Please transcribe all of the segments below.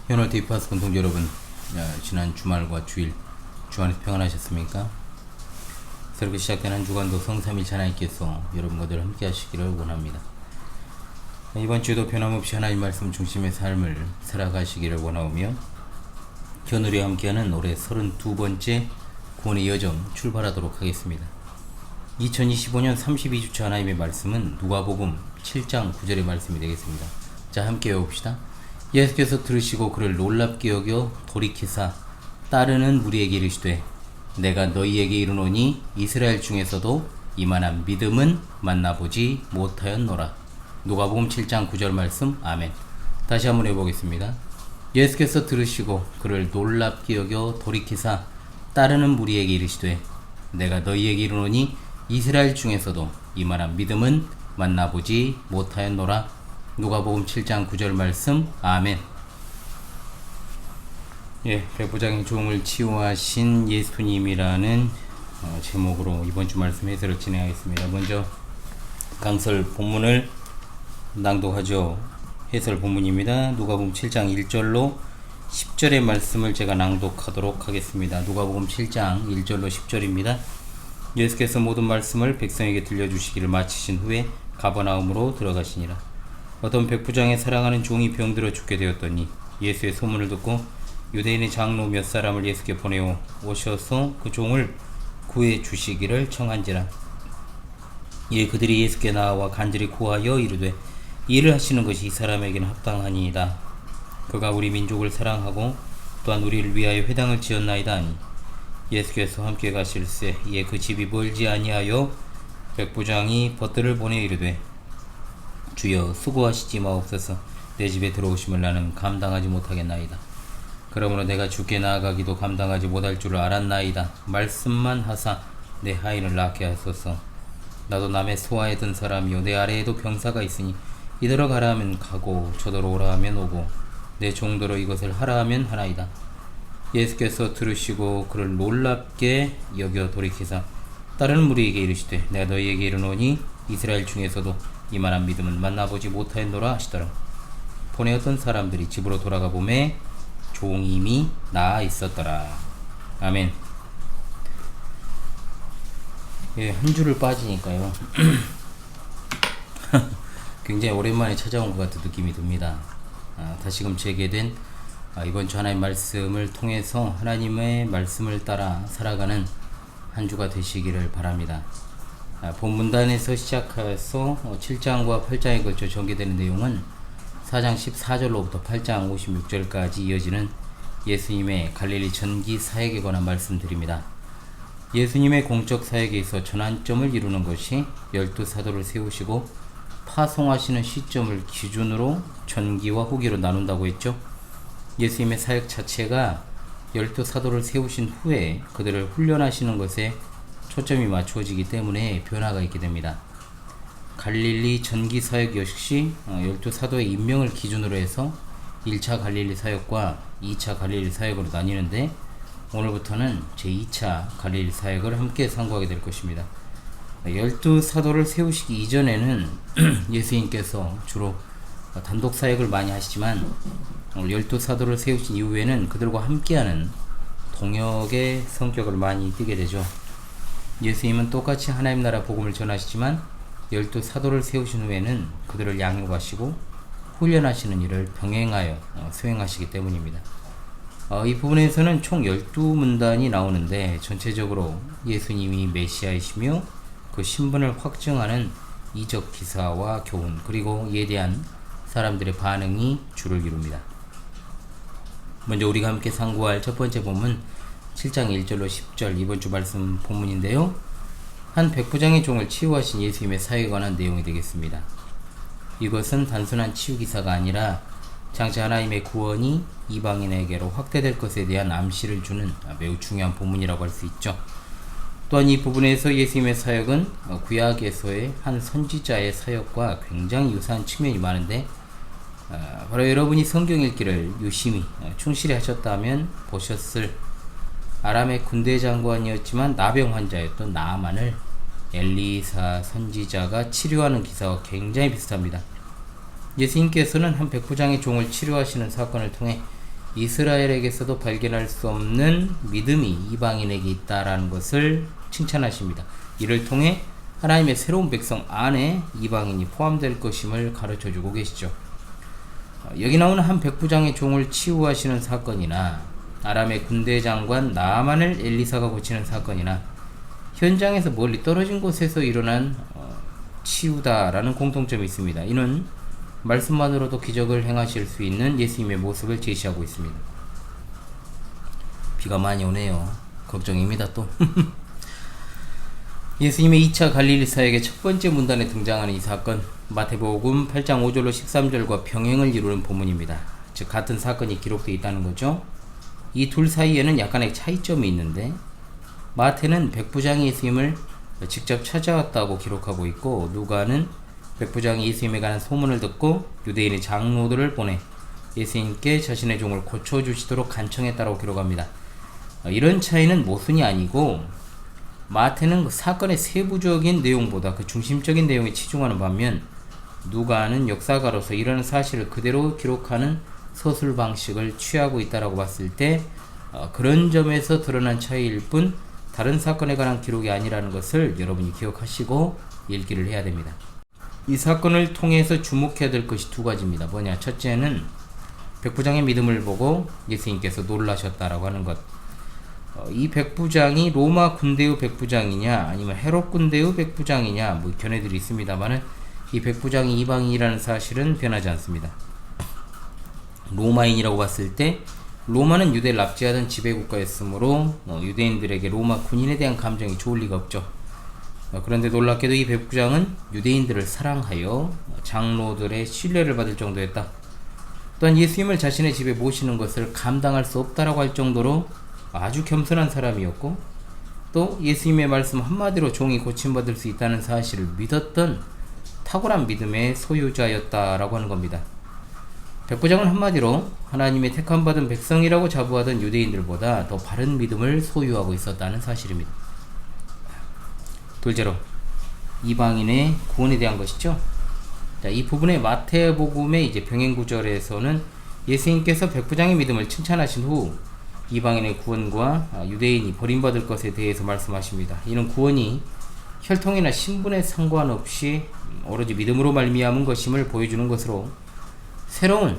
현월 데이파스 공동 여러분, 지난 주말과 주일 주안에서 평안하셨습니까? 새롭게 시작된 한 주간도 성삼일체 하나님께서 여러분과 늘 함께 하시기를 원합니다. 이번 주도 변함없이 하나님 말씀 중심의 삶을 살아가시기를 원하오며 견우리와 함께하는 올해 32번째 구원의 여정 출발하도록 하겠습니다. 2025년 32주차 하나님의 말씀은 누가복음 7장 9절의 말씀이 되겠습니다. 자, 함께 외웁시다. 예수께서 들으시고 그를 놀랍게 여겨 돌이키사 따르는 무리에게 이르시되 내가 너희에게 이르노니 이스라엘 중에서도 이만한 믿음은 만나보지 못하였노라. 누가복음 7장 9절 말씀. 아멘. 다시 한번 해보겠습니다. 예수께서 들으시고 그를 놀랍게 여겨 돌이키사 따르는 무리에게 이르시되 내가 너희에게 이르노니 이스라엘 중에서도 이만한 믿음은 만나보지 못하였노라. 누가복음 7장 9절 말씀. 아멘. 백부장의 종을 치유하신 예수님이라는 제목으로 이번 주 말씀 해설을 진행하겠습니다. 먼저 강설 본문을 낭독하죠. 해설 본문입니다. 누가복음 7장 1절로 10절의 말씀을 제가 낭독하도록 하겠습니다. 누가복음 7장 1절로 10절입니다. 예수께서 모든 말씀을 백성에게 들려주시기를 마치신 후에 가버나움으로 들어가시니라. 어떤 백부장의 사랑하는 종이 병들어 죽게 되었더니 예수의 소문을 듣고 유대인의 장로 몇 사람을 예수께 보내어 오셔서 그 종을 구해 주시기를 청한지라. 이에 그들이 예수께 나와 간절히 구하여 이르되 일을 하시는 것이 이 사람에게는 합당하니이다. 그가 우리 민족을 사랑하고 또한 우리를 위하여 회당을 지었나이다 하니 예수께서 함께 가실세. 이에 그 집이 멀지 아니하여 백부장이 벗들을 보내 이르되 주여 수고하시지 마옵소서. 내 집에 들어오심을 나는 감당하지 못하겠나이다. 그러므로 내가 주께 나아가기도 감당하지 못할 줄을 알았나이다. 말씀만 하사 내 하인을 낫게 하소서. 나도 남의 소하에 든 사람이요 내 아래에도 병사가 있으니 이더러 가라 하면 가고 저더러 오라 하면 오고 내 종더러 이것을 하라 하면 하나이다. 예수께서 들으시고 그를 놀랍게 여겨 돌이키사 다른 무리에게 이르시되 내가 너희에게 이르노니 이스라엘 중에서도 이만한 믿음은 만나보지 못하였노라 하시더라. 보내었던 사람들이 집으로 돌아가 보매 종이 이미 나아 있었더라. 아멘. 한 주를 빠지니까요. 굉장히 오랜만에 찾아온 것 같은 느낌이 듭니다. 다시금 재개된 이번 주 하나님의 말씀을 통해서 하나님의 말씀을 따라 살아가는 한 주가 되시기를 바랍니다. 본 문단에서 시작해서 7장과 8장에 걸쳐 전개되는 내용은 4장 14절로부터 8장 56절까지 이어지는 예수님의 갈릴리 전기 사역에 관한 말씀드립니다. 예수님의 공적 사역에 있어 전환점을 이루는 것이 12사도를 세우시고 파송하시는 시점을 기준으로 전기와 후기로 나눈다고 했죠. 예수님의 사역 자체가 12사도를 세우신 후에 그들을 훈련하시는 것에 초점이 맞추어지기 때문에 변화가 있게 됩니다. 갈릴리 전기 사역 역시 12사도의 임명을 기준으로 해서 1차 갈릴리 사역과 2차 갈릴리 사역으로 나뉘는데 오늘부터는 제2차 갈릴리 사역을 함께 상고하게 될 것입니다. 12사도를 세우시기 이전에는 예수님께서 주로 단독 사역을 많이 하시지만 12사도를 세우신 이후에는 그들과 함께하는 동역의 성격을 많이 띠게 되죠. 예수님은 똑같이 하나님 나라 복음을 전하시지만 12사도를 세우신 후에는 그들을 양육하시고 훈련하시는 일을 병행하여 수행하시기 때문입니다. 이 부분에서는 총 12문단이 나오는데 전체적으로 예수님이 메시아이시며 그 신분을 확증하는 이적 기사와 교훈 그리고 이에 대한 사람들의 반응이 주를 이룹니다. 먼저 우리가 함께 상고할 첫 번째 본문 7장 1절로 10절 이번 주 말씀 본문인데요. 한 백부장의 종을 치유하신 예수님의 사역에 관한 내용이 되겠습니다. 이것은 단순한 치유 기사가 아니라 장차 하나님의 구원이 이방인에게로 확대될 것에 대한 암시를 주는 매우 중요한 본문이라고 할 수 있죠. 또한 이 부분에서 예수님의 사역은 구약에서의 한 선지자의 사역과 굉장히 유사한 측면이 많은데 바로 여러분이 성경 읽기를 유심히 충실히 하셨다면 보셨을 아람의 군대 장관이었지만 나병 환자였던 나아만을 엘리사 선지자가 치료하는 기사와 굉장히 비슷합니다. 예수님께서는 한 백부장의 종을 치료하시는 사건을 통해 이스라엘에게서도 발견할 수 없는 믿음이 이방인에게 있다라는 것을 칭찬하십니다. 이를 통해 하나님의 새로운 백성 안에 이방인이 포함될 것임을 가르쳐주고 계시죠. 여기 나오는 한 백부장의 종을 치유하시는 사건이나 아람의 군대 장관 나아만을 엘리사가 고치는 사건이나 현장에서 멀리 떨어진 곳에서 일어난 치유다라는 공통점이 있습니다. 이는 말씀만으로도 기적을 행하실 수 있는 예수님의 모습을 제시하고 있습니다. 비가 많이 오네요. 걱정입니다 또. 예수님의 2차 갈릴리 사역의 첫 번째 문단에 등장하는 이 사건, 마태복음 8장 5절로 13절과 병행을 이루는 본문입니다. 즉 같은 사건이 기록되어 있다는 거죠. 이 둘 사이에는 약간의 차이점이 있는데 마태는 백부장이 예수님을 직접 찾아왔다고 기록하고 있고 누가는 백부장이 예수님에 관한 소문을 듣고 유대인의 장로들을 보내 예수님께 자신의 종을 고쳐주시도록 간청했다고 기록합니다. 이런 차이는 모순이 아니고 마태는 그 사건의 세부적인 내용보다 그 중심적인 내용에 치중하는 반면 누가는 역사가로서 이런 사실을 그대로 기록하는 서술 방식을 취하고 있다고 봤을 때 그런 점에서 드러난 차이일 뿐 다른 사건에 관한 기록이 아니라는 것을 여러분이 기억하시고 읽기를 해야 됩니다. 이 사건을 통해서 주목해야 될 것이 두 가지입니다. 뭐냐? 첫째는 백부장의 믿음을 보고 예수님께서 놀라셨다라고 하는 것. 이 백부장이 로마 군대의 백부장이냐 아니면 헤롯 군대의 백부장이냐 뭐 견해들이 있습니다만은 이 백부장이 이방인이라는 사실은 변하지 않습니다. 로마인이라고 봤을 때 로마는 유대를 납치하던 지배국가였으므로 유대인들에게 로마 군인에 대한 감정이 좋을 리가 없죠. 그런데 놀랍게도 이 백부장은 유대인들을 사랑하여 장로들의 신뢰를 받을 정도였다. 또한 예수님을 자신의 집에 모시는 것을 감당할 수 없다라고 할 정도로 아주 겸손한 사람이었고 또 예수님의 말씀 한마디로 종이 고침받을 수 있다는 사실을 믿었던 탁월한 믿음의 소유자였다라고 하는 겁니다. 백부장은 한마디로 하나님의 택함받은 백성이라고 자부하던 유대인들보다 더 바른 믿음을 소유하고 있었다는 사실입니다. 둘째로 이방인의 구원에 대한 것이죠. 자, 이 부분의 마태복음의 이제 병행 구절에서는 예수님께서 백부장의 믿음을 칭찬하신 후 이방인의 구원과 유대인이 버림받을 것에 대해서 말씀하십니다. 이는 구원이 혈통이나 신분에 상관없이 오로지 믿음으로 말미암은 것임을 보여주는 것으로 새로운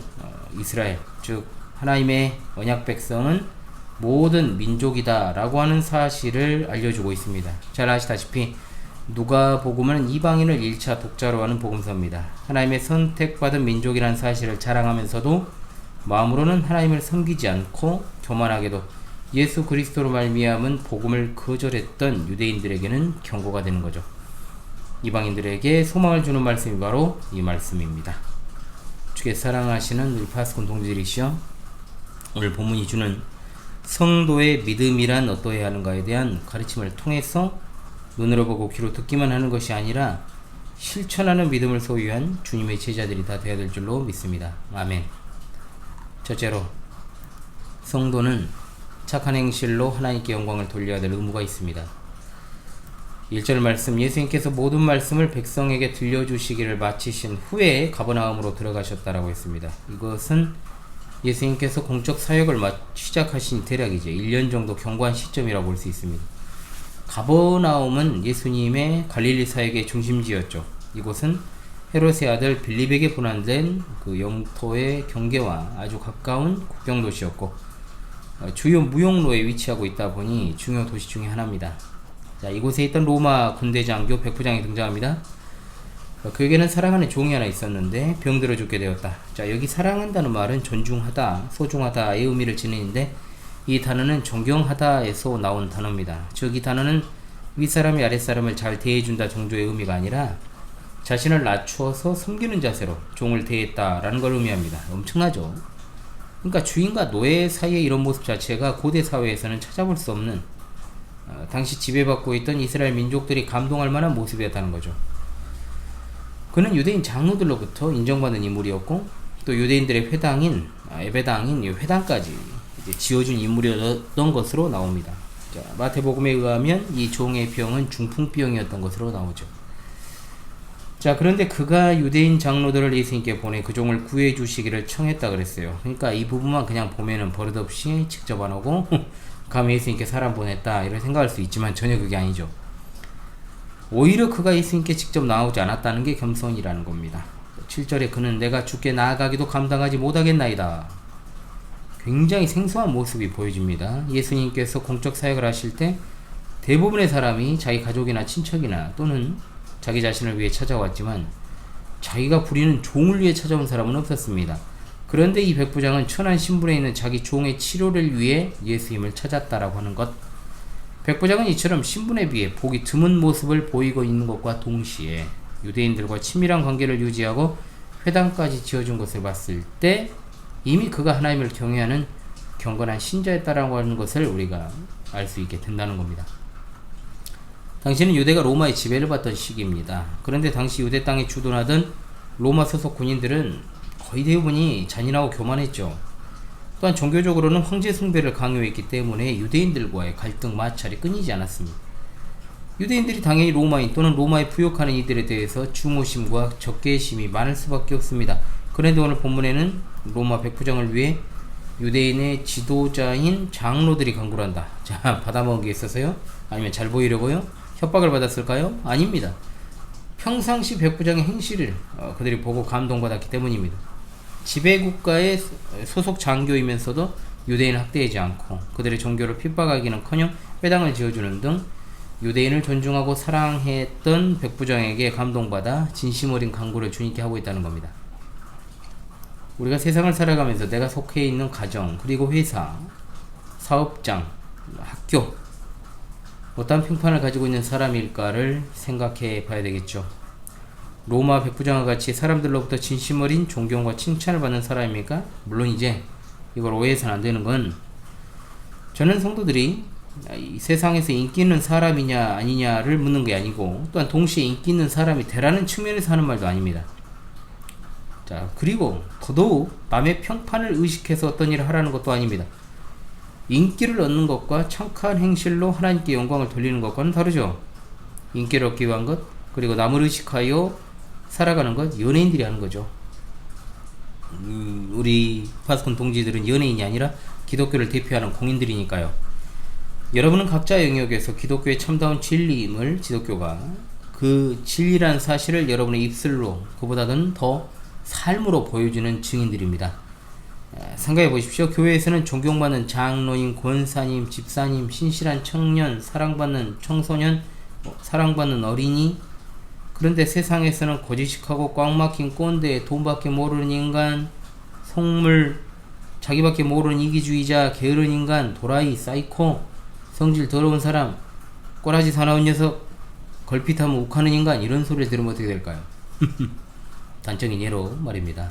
이스라엘, 즉 하나님의 언약 백성은 모든 민족이다 라고 하는 사실을 알려주고 있습니다. 잘 아시다시피 누가복음은 이방인을 1차 독자로 하는 복음서입니다. 하나님의 선택받은 민족이라는 사실을 자랑하면서도 마음으로는 하나님을 섬기지 않고 교만하게도 예수 그리스도로 말미암은 복음을 거절했던 유대인들에게는 경고가 되는 거죠. 이방인들에게 소망을 주는 말씀이 바로 이 말씀입니다. 주께 사랑하시는 우리 파스콘 동지들이시여, 오늘 본문이 주는 성도의 믿음이란 어떠해야 하는가에 대한 가르침을 통해서 눈으로 보고 귀로 듣기만 하는 것이 아니라 실천하는 믿음을 소유한 주님의 제자들이 다 되어야 될 줄로 믿습니다. 아멘. 첫째로 성도는 착한 행실로 하나님께 영광을 돌려야 될 의무가 있습니다. 1절 말씀, 예수님께서 모든 말씀을 백성에게 들려주시기를 마치신 후에 가버나움으로 들어가셨다라고 했습니다. 이것은 예수님께서 공적 사역을 시작하신 대략이죠. 1년 정도 경과한 시점이라고 볼 수 있습니다. 가버나움은 예수님의 갈릴리 사역의 중심지였죠. 이곳은 헤롯의 아들 빌립에게 분한된 그 영토의 경계와 아주 가까운 국경 도시였고 주요 무역로에 위치하고 있다 보니 중요 도시 중에 하나입니다. 자, 이곳에 있던 로마 군대 장교 백부장이 등장합니다. 그에게는 사랑하는 종이 하나 있었는데 병들어 죽게 되었다. 자, 여기 사랑한다는 말은 존중하다, 소중하다의 의미를 지니는데 이 단어는 존경하다에서 나온 단어입니다. 즉 이 단어는 윗사람이 아랫사람을 잘 대해준다 정도의 의미가 아니라 자신을 낮추어서 섬기는 자세로 종을 대했다라는 걸 의미합니다. 엄청나죠? 그러니까 주인과 노예 사이의 이런 모습 자체가 고대 사회에서는 찾아볼 수 없는 당시 지배받고 있던 이스라엘 민족들이 감동할 만한 모습이었다는 거죠. 그는 유대인 장로들로부터 인정받는 인물이었고 또 유대인들의 회당인 예배당인 회당까지 이제 지어준 인물이었던 것으로 나옵니다. 자, 마태복음에 의하면 이 종의 병은 중풍병이었던 것으로 나오죠. 자, 그런데 그가 유대인 장로들을 예수님께 보내 그 종을 구해 주시기를 청했다 그랬어요. 그러니까 이 부분만 그냥 보면은 버릇없이 직접 안 오고 감히 예수님께 사람 보냈다 이런 생각할 수 있지만 전혀 그게 아니죠. 오히려 그가 예수님께 직접 나오지 않았다는 게 겸손이라는 겁니다. 7절에 그는 내가 주께 나아가기도 감당하지 못하겠나이다. 굉장히 생소한 모습이 보여집니다. 예수님께서 공적 사역을 하실 때 대부분의 사람이 자기 가족이나 친척이나 또는 자기 자신을 위해 찾아왔지만 자기가 부리는 종을 위해 찾아온 사람은 없었습니다. 그런데 이 백부장은 천한 신분에 있는 자기 종의 치료를 위해 예수님을 찾았다라고 하는 것. 백부장은 이처럼 신분에 비해 복이 드문 모습을 보이고 있는 것과 동시에 유대인들과 친밀한 관계를 유지하고 회당까지 지어준 것을 봤을 때 이미 그가 하나님을 경외하는 경건한 신자였다라고 하는 것을 우리가 알 수 있게 된다는 겁니다. 당시는 유대가 로마의 지배를 받던 시기입니다. 그런데 당시 유대 땅에 주둔하던 로마 소속 군인들은 거의 대부분이 잔인하고 교만했죠. 또한 종교적으로는 황제 숭배를 강요했기 때문에 유대인들과의 갈등 마찰이 끊이지 않았습니다. 유대인들이 당연히 로마인 또는 로마에 부역하는 이들에 대해서 중호심과 적개심이 많을 수밖에 없습니다. 그런데 오늘 본문에는 로마 백부장을 위해 유대인의 지도자인 장로들이 간구를 한다. 자, 받아먹은 게 있어서요? 아니면 잘 보이려고요? 협박을 받았을까요? 아닙니다. 평상시 백부장의 행실을 그들이 보고 감동받았기 때문입니다. 지배국가의 소속 장교이면서도 유대인을 학대하지 않고 그들의 종교를 핍박하기는커녕 회당을 지어주는 등 유대인을 존중하고 사랑했던 백부장에게 감동받아 진심 어린 간구를 주님께 하고 있다는 겁니다. 우리가 세상을 살아가면서 내가 속해 있는 가정, 그리고 회사, 사업장, 학교, 어떤 평판을 가지고 있는 사람일까를 생각해 봐야 되겠죠. 로마 백부장과 같이 사람들로부터 진심 어린 존경과 칭찬을 받는 사람입니까? 물론 이제 이걸 오해해서는 안 되는 건 저는 성도들이 이 세상에서 인기 있는 사람이냐 아니냐를 묻는 게 아니고 또한 동시에 인기 있는 사람이 되라는 측면에서 하는 말도 아닙니다. 자, 그리고 더더욱 남의 평판을 의식해서 어떤 일을 하라는 것도 아닙니다. 인기를 얻는 것과 착한 행실로 하나님께 영광을 돌리는 것과는 다르죠. 인기를 얻기 위한 것, 그리고 남을 의식하여 살아가는 것, 연예인들이 하는 거죠. 우리 파스콘 동지들은 연예인이 아니라 기독교를 대표하는 공인들이니까요. 여러분은 각자 영역에서 기독교의 참다운 진리임을 지도교가 그 진리란 사실을 여러분의 입술로 그보다는 더 삶으로 보여주는 증인들입니다. 생각해 보십시오. 교회에서는 존경받는 장로님, 권사님, 집사님, 신실한 청년, 사랑받는 청소년, 사랑받는 어린이. 그런데 세상에서는 고지식하고 꽉 막힌 꼰대, 돈밖에 모르는 인간, 속물, 자기밖에 모르는 이기주의자, 게으른 인간, 도라이, 사이코, 성질 더러운 사람, 꼬라지 사나운 녀석, 걸핏하면 욱하는 인간, 이런 소리를 들으면 어떻게 될까요? 단적인 예로 말입니다.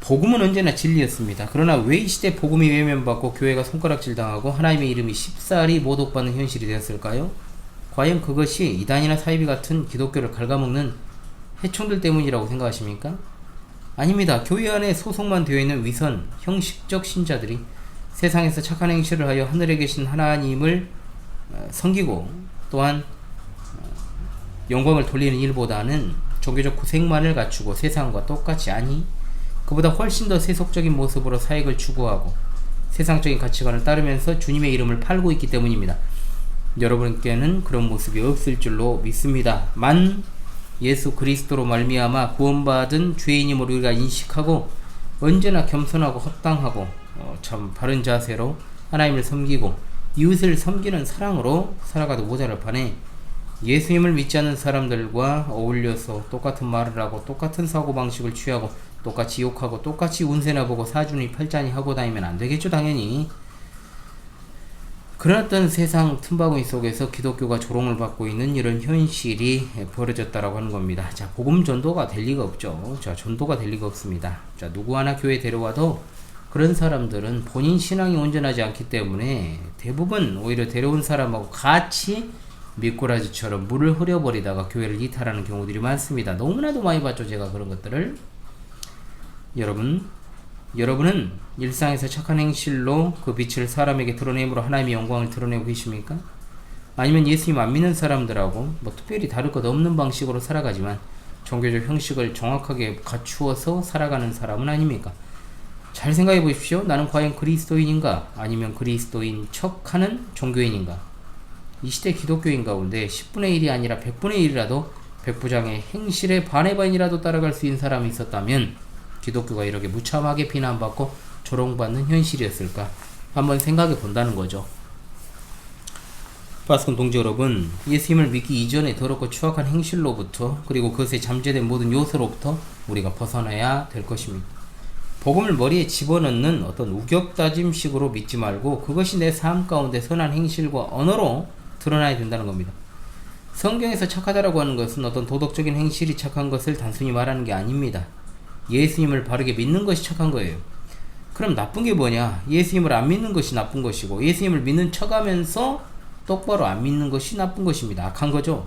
복음은 언제나 진리였습니다. 그러나 왜 이 시대 복음이 외면받고 교회가 손가락질 당하고 하나님의 이름이 쉽사리 모독받는 현실이 되었을까요? 과연 그것이 이단이나 사이비 같은 기독교를 갉아먹는 해충들 때문이라고 생각하십니까? 아닙니다. 교회 안에 소속만 되어 있는 위선, 형식적 신자들이 세상에서 착한 행실을 하여 하늘에 계신 하나님을 섬기고 또한 영광을 돌리는 일보다는 종교적 고색만을 갖추고 세상과 똑같이 아니 그보다 훨씬 더 세속적인 모습으로 사역을 추구하고 세상적인 가치관을 따르면서 주님의 이름을 팔고 있기 때문입니다. 여러분께는 그런 모습이 없을 줄로 믿습니다. 만 예수 그리스도로 말미암아 구원받은 죄인임을 우리가 인식하고 언제나 겸손하고 합당하고 참 바른 자세로 하나님을 섬기고 이웃을 섬기는 사랑으로 살아가도 모자랄 판에 예수님을 믿지 않는 사람들과 어울려서 똑같은 말을 하고 똑같은 사고방식을 취하고 똑같이 욕하고 똑같이 운세나 보고 사주니 팔자니 하고 다니면 안 되겠죠, 당연히. 그런 어떤 세상 틈바구니 속에서 기독교가 조롱을 받고 있는 이런 현실이 벌어졌다라고 하는 겁니다. 자, 복음 전도가 될 리가 없죠. 자, 전도가 될 리가 없습니다. 자, 누구 하나 교회 데려와도 그런 사람들은 본인 신앙이 온전하지 않기 때문에 대부분 오히려 데려온 사람하고 같이 미꾸라지처럼 물을 흐려버리다가 교회를 이탈하는 경우들이 많습니다. 너무나도 많이 봤죠, 제가 그런 것들을. 여러분은 일상에서 착한 행실로 그 빛을 사람에게 드러내므로 하나님의 영광을 드러내고 계십니까? 아니면 예수님 안 믿는 사람들하고 뭐 특별히 다를 것 없는 방식으로 살아가지만 종교적 형식을 정확하게 갖추어서 살아가는 사람은 아닙니까? 잘 생각해 보십시오. 나는 과연 그리스도인인가? 아니면 그리스도인 척하는 종교인인가? 이 시대 기독교인 가운데 10분의 1이 아니라 100분의 1이라도 백부장의 행실에 반의 반이라도 따라갈 수 있는 사람이 있었다면 기독교가 이렇게 무참하게 비난받고 조롱받는 현실이었을까? 한번 생각해 본다는 거죠. 파스콘 동지 여러분, 예수님을 믿기 이전에 더럽고 추악한 행실로부터 그리고 그것에 잠재된 모든 요소로부터 우리가 벗어나야 될 것입니다. 복음을 머리에 집어넣는 어떤 우격다짐식으로 믿지 말고 그것이 내 삶 가운데 선한 행실과 언어로 드러나야 된다는 겁니다. 성경에서 착하다라고 하는 것은 어떤 도덕적인 행실이 착한 것을 단순히 말하는 게 아닙니다. 예수님을 바르게 믿는 것이 착한 거예요. 그럼 나쁜 게 뭐냐? 예수님을 안 믿는 것이 나쁜 것이고 예수님을 믿는 척하면서 똑바로 안 믿는 것이 나쁜 것입니다. 악한 거죠.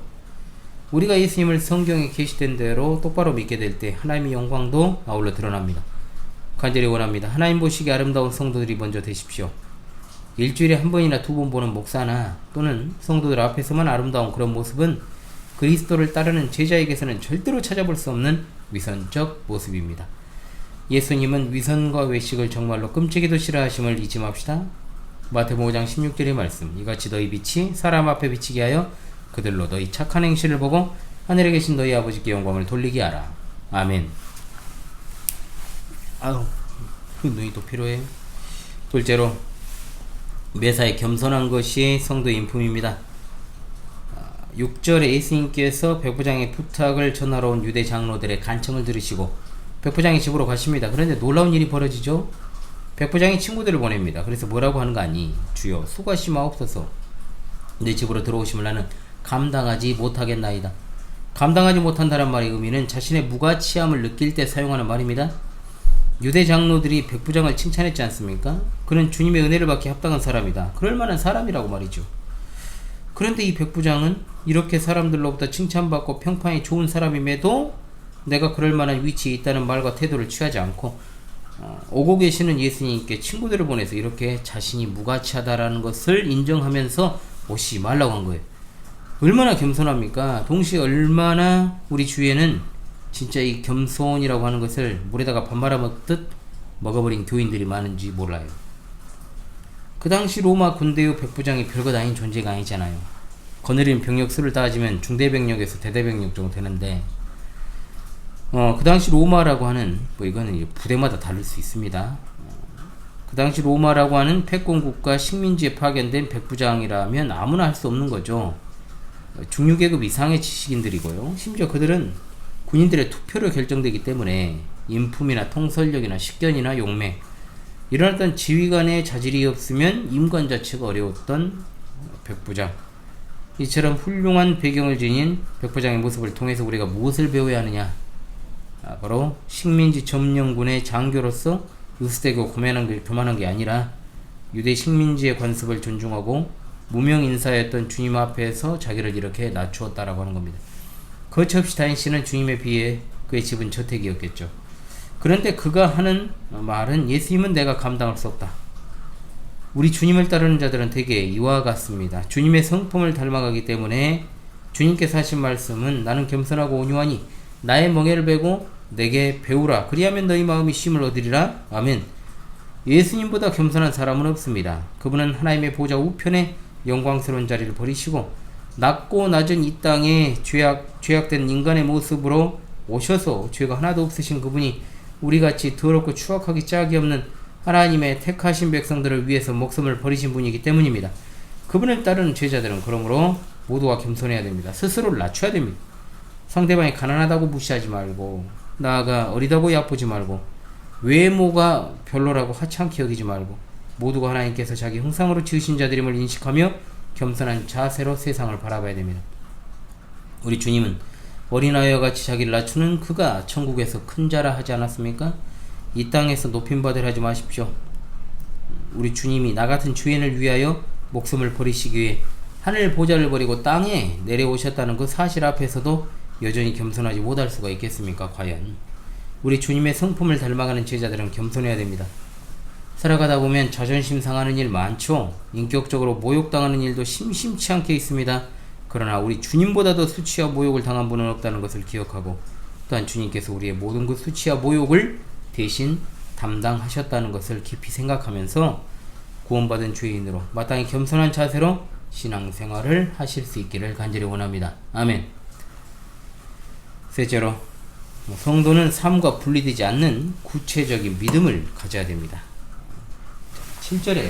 우리가 예수님을 성경에 계시된 대로 똑바로 믿게 될 때 하나님의 영광도 아울러 드러납니다. 간절히 원합니다. 하나님 보시기에 아름다운 성도들이 먼저 되십시오. 일주일에 한 번이나 두 번 보는 목사나 또는 성도들 앞에서만 아름다운 그런 모습은 그리스도를 따르는 제자에게서는 절대로 찾아볼 수 없는 위선적 모습입니다. 예수님은 위선과 외식을 정말로 끔찍이도 싫어하심을 잊지 맙시다. 마태복음 5장 16절의 말씀, 이같이 너희 빛이 사람 앞에 비치게 하여 그들로 너희 착한 행실을 보고 하늘에 계신 너희 아버지께 영광을 돌리게 하라. 아멘. 아유, 그 눈이 또 필요해. 둘째로 매사에 겸손한 것이 성도의 인품입니다. 6절에 예수님께서 백부장의 부탁을 전하러 온 유대 장로들의 간청을 들으시고 백부장의 집으로 가십니다. 그런데 놀라운 일이 벌어지죠. 백부장이 친구들을 보냅니다. 그래서 뭐라고 하는 거 아니? 주여 수고하시 마옵소서. 내 집으로 들어오심을 나는 감당하지 못하겠나이다. 감당하지 못한다는 말의 의미는 자신의 무가치함을 느낄 때 사용하는 말입니다. 유대 장로들이 백부장을 칭찬했지 않습니까? 그는 주님의 은혜를 받기 합당한 사람이다. 그럴 만한 사람이라고 말이죠. 그런데 이 백부장은 이렇게 사람들로부터 칭찬받고 평판이 좋은 사람임에도 내가 그럴 만한 위치에 있다는 말과 태도를 취하지 않고 오고 계시는 예수님께 친구들을 보내서 이렇게 자신이 무가치하다라는 것을 인정하면서 오시지 말라고 한 거예요. 얼마나 겸손합니까? 동시에 얼마나 우리 주위에는 진짜 이 겸손이라고 하는 것을 물에다가 밥 말아먹듯 먹어버린 교인들이 많은지 몰라요. 그 당시 로마 군대의 백부장이 별것 아닌 존재가 아니잖아요. 거느린 병력 수를 따지면 중대병력에서 대대병력 정도 되는데 그 당시 로마라고 하는 이거는 부대마다 다를 수 있습니다. 그 당시 로마라고 하는 패권국가 식민지에 파견된 백부장이라면 아무나 할 수 없는 거죠. 중류계급 이상의 지식인들이고요. 심지어 그들은 군인들의 투표로 결정되기 때문에 인품이나 통솔력이나 식견이나 용맹 이런 어떤 지휘관의 자질이 없으면 임관 자체가 어려웠던 백부장. 이처럼 훌륭한 배경을 지닌 백부장의 모습을 통해서 우리가 무엇을 배워야 하느냐? 바로 식민지 점령군의 장교로서 으스대고 교만한 게 아니라 유대 식민지의 관습을 존중하고 무명 인사였던 주님 앞에서 자기를 이렇게 낮추었다라고 하는 겁니다. 거침없이 다인 씨는 주님에 비해 그의 집은 저택이었겠죠. 그런데 그가 하는 말은 예수님은 내가 감당할 수 없다. 우리 주님을 따르는 자들은 대개 이와 같습니다. 주님의 성품을 닮아가기 때문에 주님께서 하신 말씀은 나는 겸손하고 온유하니 나의 멍에를 베고 내게 배우라. 그리하면 너희 마음이 쉼을 얻으리라. 아멘. 예수님보다 겸손한 사람은 없습니다. 그분은 하나님의 보좌 우편에 영광스러운 자리를 버리시고 낮고 낮은 이 땅에 죄악된 인간의 모습으로 오셔서 죄가 하나도 없으신 그분이 우리같이 더럽고 추악하기 짝이 없는 하나님의 택하신 백성들을 위해서 목숨을 버리신 분이기 때문입니다. 그분을 따르는 제자들은 그러므로 모두가 겸손해야 됩니다. 스스로를 낮춰야 됩니다. 상대방이 가난하다고 무시하지 말고 나아가 어리다고 얕보지 말고 외모가 별로라고 하찮게 여기지 말고 모두가 하나님께서 자기 형상으로 지으신 자들임을 인식하며 겸손한 자세로 세상을 바라봐야 됩니다. 우리 주님은 어린아이와 같이 자기를 낮추는 그가 천국에서 큰 자라 하지 않았습니까? 이 땅에서 높임받으려 하지 마십시오. 우리 주님이 나 같은 죄인을 위하여 목숨을 버리시기 위해 하늘 보좌를 버리고 땅에 내려오셨다는 그 사실 앞에서도 여전히 겸손하지 못할 수가 있겠습니까? 과연 우리 주님의 성품을 닮아가는 제자들은 겸손해야 됩니다. 살아가다 보면 자존심 상하는 일 많죠. 인격적으로 모욕당하는 일도 심심치 않게 있습니다. 그러나 우리 주님보다도 수치와 모욕을 당한 분은 없다는 것을 기억하고, 또한 주님께서 우리의 모든 그 수치와 모욕을 대신 담당하셨다는 것을 깊이 생각하면서 구원받은 죄인으로 마땅히 겸손한 자세로 신앙생활을 하실 수 있기를 간절히 원합니다. 아멘. 셋째로, 성도는 삶과 분리되지 않는 구체적인 믿음을 가져야 됩니다. 7절에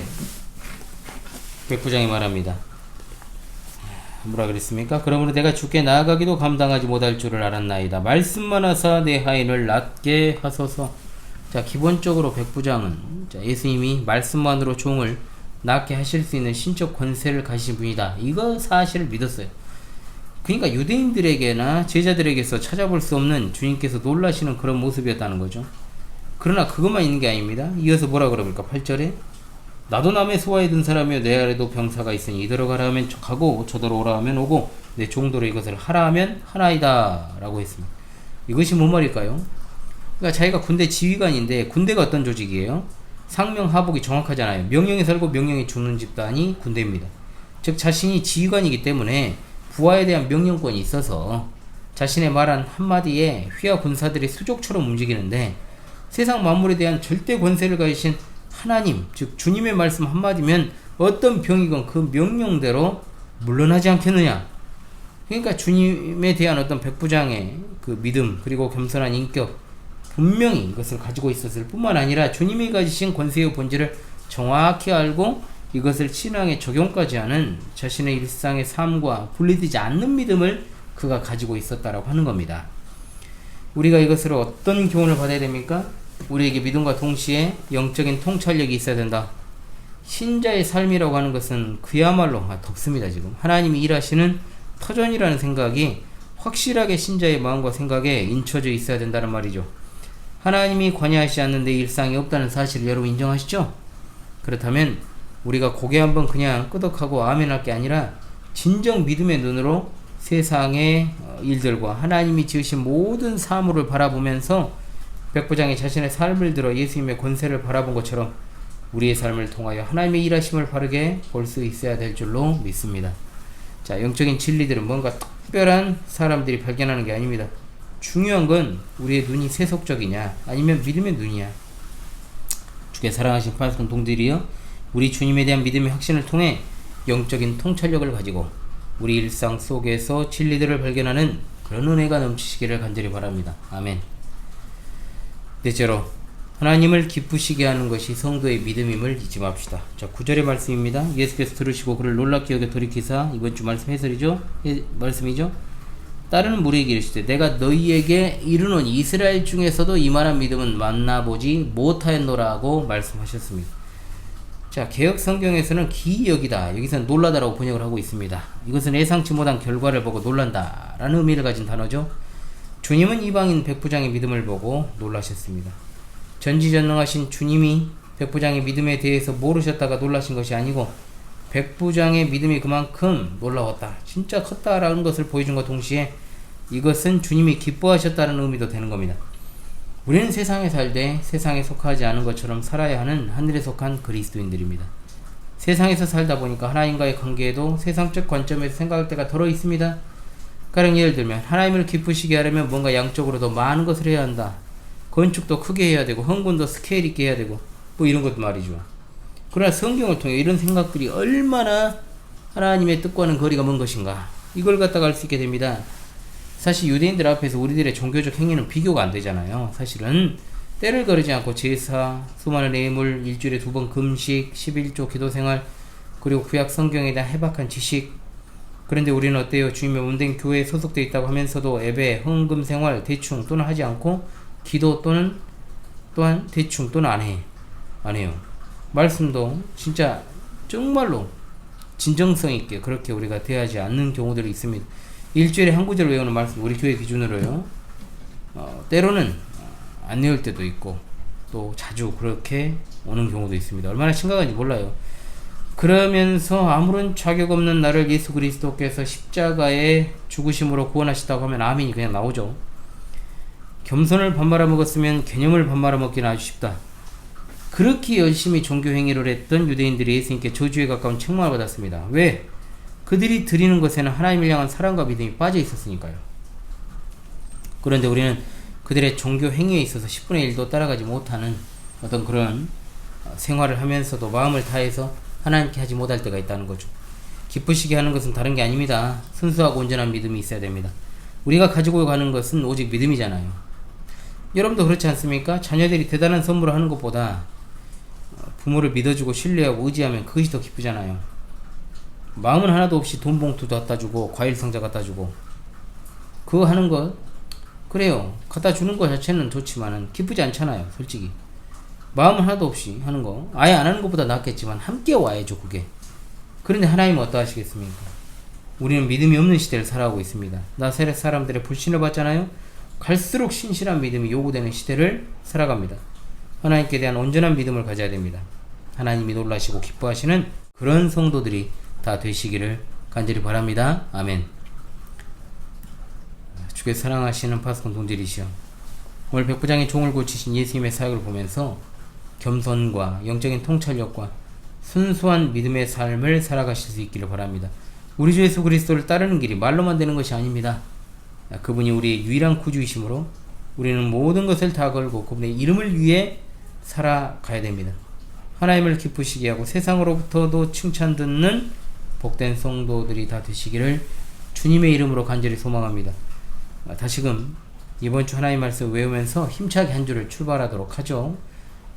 백부장이 말합니다. 뭐라 그랬습니까? 그러므로 내가 주께 나아가기도 감당하지 못할 줄을 알았나이다. 말씀만 하사 내 하인을 낫게 하소서. 자, 기본적으로 백부장은 예수님이 말씀만으로 종을 낫게 하실 수 있는 신적 권세를 가지신 분이다. 이거 사실을 믿었어요. 그러니까 유대인들에게나 제자들에게서 찾아볼 수 없는 주님께서 놀라시는 그런 모습이었다는 거죠. 그러나 그것만 있는 게 아닙니다. 이어서 뭐라 그럽니까? 8절에 나도 남의 소화에 든 사람이여 내 아래도 병사가 있으니 이더러 가라 하면 가고 저더러 오라 하면 오고 내 종도로 이것을 하라 하면 하나이다 라고 했습니다. 이것이 뭔 말일까요? 그러니까 자기가 군대 지휘관인데, 군대가 어떤 조직이에요? 상명하복이 정확하잖아요. 명령이 살고 명령이 죽는 집단이 군대입니다. 즉 자신이 지휘관이기 때문에 부하에 대한 명령권이 있어서 자신의 말 한 한마디에 휘하 군사들이 수족처럼 움직이는데, 세상 만물에 대한 절대 권세를 가지신 하나님, 즉 주님의 말씀 한마디면 어떤 병이건 그 명령대로 물러나지 않겠느냐. 그러니까 주님에 대한 어떤 백부장의 그 믿음, 그리고 겸손한 인격, 분명히 이것을 가지고 있었을 뿐만 아니라 주님이 가지신 권세의 본질을 정확히 알고 이것을 신앙에 적용까지 하는 자신의 일상의 삶과 분리되지 않는 믿음을 그가 가지고 있었다라고 하는 겁니다. 우리가 이것으로 어떤 교훈을 받아야 됩니까? 우리에게 믿음과 동시에 영적인 통찰력이 있어야 된다. 신자의 삶이라고 하는 것은 그야말로 덥습니다. 지금 하나님이 일하시는 터전이라는 생각이 확실하게 신자의 마음과 생각에 인쳐져 있어야 된다는 말이죠. 하나님이 관여하시지 않는 내 일상이 없다는 사실을 여러분 인정하시죠? 그렇다면 우리가 고개 한번 그냥 끄덕하고 아멘할 게 아니라 진정 믿음의 눈으로 세상의 일들과 하나님이 지으신 모든 사물을 바라보면서 백부장이 자신의 삶을 들어 예수님의 권세를 바라본 것처럼 우리의 삶을 통하여 하나님의 일하심을 바르게 볼 수 있어야 될 줄로 믿습니다. 자, 영적인 진리들은 뭔가 특별한 사람들이 발견하는 게 아닙니다. 중요한 건 우리의 눈이 세속적이냐 아니면 믿음의 눈이냐. 주께 사랑하신 파송 동들이여, 우리 주님에 대한 믿음의 확신을 통해 영적인 통찰력을 가지고 우리 일상 속에서 진리들을 발견하는 그런 은혜가 넘치시기를 간절히 바랍니다. 아멘. 넷째로, 하나님을 기쁘시게 하는 것이 성도의 믿음임을 잊지 맙시다. 자, 9절의 말씀입니다. 예수께서 들으시고 그를 놀랍게 여겨 돌이키사, 이번 주 말씀 해설이죠? 말씀이죠? 따르는 무리에게 이르시되 내가 너희에게 이르노니 이스라엘 중에서도 이만한 믿음은 만나보지 못하였노라고 말씀하셨습니다. 자, 개역 성경에서는 기이역이다, 여기서는 놀라다라고 번역을 하고 있습니다. 이것은 예상치 못한 결과를 보고 놀란다 라는 의미를 가진 단어죠. 주님은 이방인 백부장의 믿음을 보고 놀라셨습니다. 전지전능하신 주님이 백부장의 믿음에 대해서 모르셨다가 놀라신 것이 아니고 백부장의 믿음이 그만큼 놀라웠다, 진짜 컸다라는 것을 보여준과 동시에 이것은 주님이 기뻐하셨다는 의미도 되는 겁니다. 우리는 세상에 살되 세상에 속하지 않은 것처럼 살아야 하는 하늘에 속한 그리스도인들입니다. 세상에서 살다 보니까 하나님과의 관계에도 세상적 관점에서 생각할 때가 덜어 있습니다. 가령 예를 들면 하나님을 기쁘시게 하려면 뭔가 양적으로 더 많은 것을 해야 한다. 건축도 크게 해야 되고 흥분도 스케일 있게 해야 되고 뭐 이런 것도 말이죠. 그러나 성경을 통해 이런 생각들이 얼마나 하나님의 뜻과는 거리가 먼 것인가, 이걸 갖다가 알 수 있게 됩니다. 사실 유대인들 앞에서 우리들의 종교적 행위는 비교가 안 되잖아요. 사실은 때를 거르지 않고 제사, 수많은 예물, 일주일에 2번 금식, 11조 기도생활, 그리고 구약 성경에 대한 해박한 지식. 그런데 우리는 어때요? 주님의 몸된 교회에 소속되어 있다고 하면서도 예배, 헌금 생활 대충 또는 하지 않고 기도 또한 대충 또는 안 해요. 말씀도 진짜 정말로 진정성 있게 그렇게 우리가 대하지 않는 경우들이 있습니다. 일주일에 한 구절 외우는 말씀, 우리 교회 기준으로요, 때로는 안 외울 때도 있고 또 자주 그렇게 오는 경우도 있습니다. 얼마나 심각한지 몰라요. 그러면서 아무런 자격 없는 나를 예수 그리스도께서 십자가의 죽으심으로 구원하시다고 하면 아멘이 그냥 나오죠. 겸손을 밥 말아 먹었으면 개념을 밥 말아 먹기는 아주 쉽다. 그렇게 열심히 종교 행위를 했던 유대인들이 예수님께 저주에 가까운 책망을 받았습니다. 왜? 그들이 드리는 것에는 하나님을 향한 사랑과 믿음이 빠져 있었으니까요. 그런데 우리는 그들의 종교 행위에 있어서 10분의 1도 따라가지 못하는 어떤 그런 생활을 하면서도 마음을 다해서 하나님께 하지 못할 때가 있다는 거죠. 기쁘시게 하는 것은 다른 게 아닙니다. 순수하고 온전한 믿음이 있어야 됩니다. 우리가 가지고 가는 것은 오직 믿음이잖아요. 여러분도 그렇지 않습니까? 자녀들이 대단한 선물을 하는 것보다 부모를 믿어주고 신뢰하고 의지하면 그것이 더 기쁘잖아요. 마음은 하나도 없이 돈 봉투도 갖다 주고 과일 상자 갖다 주고 그거 하는 것 그래요. 갖다 주는 것 자체는 좋지만은 기쁘지 않잖아요. 솔직히 마음은 하나도 없이 하는 거 아예 안 하는 것보다 낫겠지만 함께 와야죠. 그게. 그런데 하나님은 어떠하시겠습니까? 우리는 믿음이 없는 시대를 살아가고 있습니다. 나사렛 사람들의 불신을 받잖아요. 갈수록 신실한 믿음이 요구되는 시대를 살아갑니다. 하나님께 대한 온전한 믿음을 가져야 됩니다. 하나님이 놀라시고 기뻐하시는 그런 성도들이 다 되시기를 간절히 바랍니다. 아멘. 주께 사랑하시는 파스콘 동질이시여, 오늘 백부장의 종을 고치신 예수님의 사역을 보면서 겸손과 영적인 통찰력과 순수한 믿음의 삶을 살아가실 수 있기를 바랍니다. 우리 주 예수 그리스도를 따르는 길이 말로만 되는 것이 아닙니다. 그분이 우리의 유일한 구주이시므로 우리는 모든 것을 다 걸고 그분의 이름을 위해 살아가야 됩니다. 하나님을 기쁘시게 하고 세상으로부터도 칭찬 듣는 복된 성도들이 다 되시기를 주님의 이름으로 간절히 소망합니다. 다시금 이번 주 하나님 말씀 외우면서 힘차게 한 주를 출발하도록 하죠.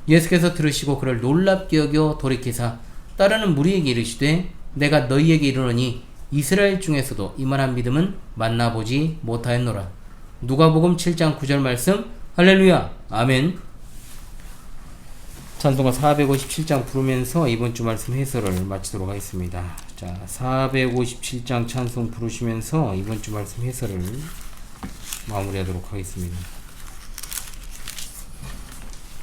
예수께서 들으시고 그를 놀랍게 여겨 돌이키사 따르는 무리에게 이르시되 내가 너희에게 이르노니 이스라엘 중에서도 이만한 믿음은 만나보지 못하였노라. 누가복음 7장 9절 말씀. 할렐루야. 아멘. 찬송가 457장 부르면서 이번 주 말씀 해설을 마치도록 하겠습니다. 자, 457장 찬송 부르시면서 이번 주 말씀 해설을 마무리하도록 하겠습니다.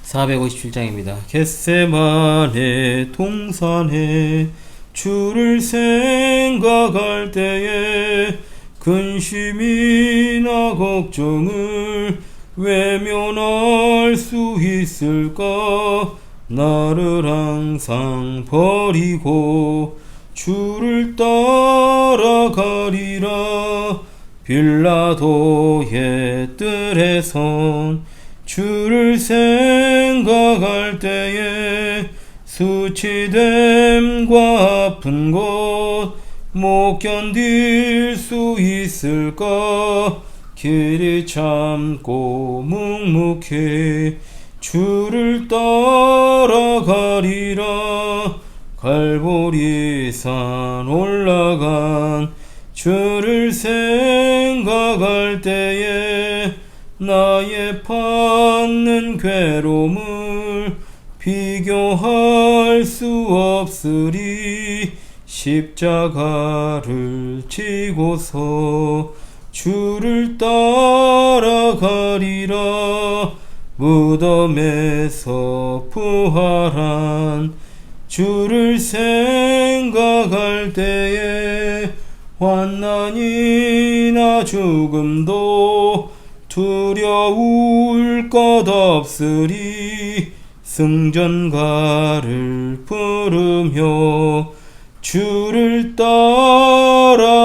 457장입니다. 겟세마네 동산에 주를 생각할 때에 근심이나 걱정을 외면할 수 있을까? 나를 항상 버리고 주를 따라가리라. 빌라도의 뜰에선 주를 생각할 때에 수치됨과 아픈 것 못 견딜 수 있을까? 길이 참고 묵묵히 주를 따라가리라. 갈보리산 올라간 주를 생각할 때에 나의 받는 괴로움을 비교할 수 없으리. 십자가를 지고서 주를 따라가리라. 무덤에서 부활한 주를 생각할 때에 환난이나 죽음도 두려울 것 없으리. 승전가를 부르며 주를 따라가리라.